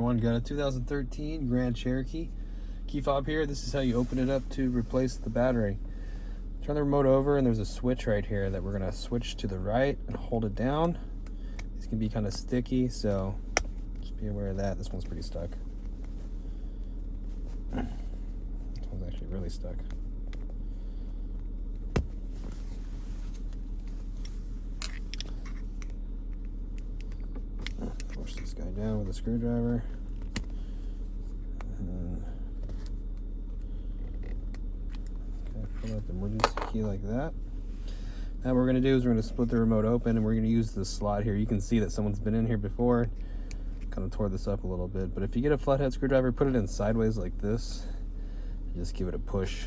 everyone. Got a 2013 Grand Cherokee key fob here. This is how you open it up to replace the battery. Turn the remote over and there's a switch right here that we're gonna switch to the right and hold it down. These can be kind of sticky, so just be aware of that. This one's pretty stuck. This one's actually really stuck. Push this guy down with a screwdriver. Okay, pull out the emergency key like that. Now what we're going to do is we're going to split the remote open and we're going to use this slot here. You can see that someone's been in here before. Kind of tore this up a little bit, but if you get a flathead screwdriver, put it in sideways like this. Just give it a push.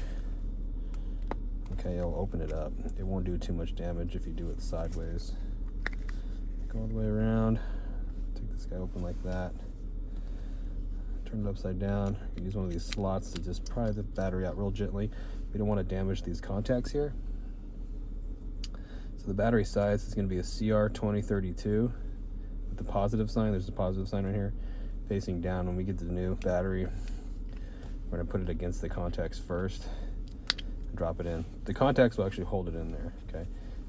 Okay, it'll open it up. It won't do too much damage if you do it sideways. Go all the way around. Take this guy open like that. Turn it upside down. You use one of these slots to just pry the battery out real gently. We don't want to damage these contacts here. So the battery size is going to be a CR2032 with the positive sign. There's a positive sign right here facing down. When we get to the new battery, we're going to put it against the contacts first and drop it in. The contacts will actually hold it in there. Okay.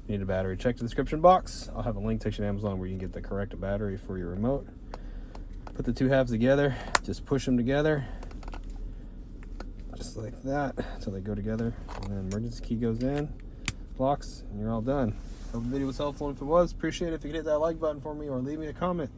If you need a battery, check the description box. I'll have a link takes you to Amazon where you can get the correct battery for your remote. Put the two halves together, just push them together, just like that, until they go together. And then emergency key goes in, locks, and you're all done. Hope the video was helpful, and if it was, appreciate it if you could hit that like button for me or leave me a comment.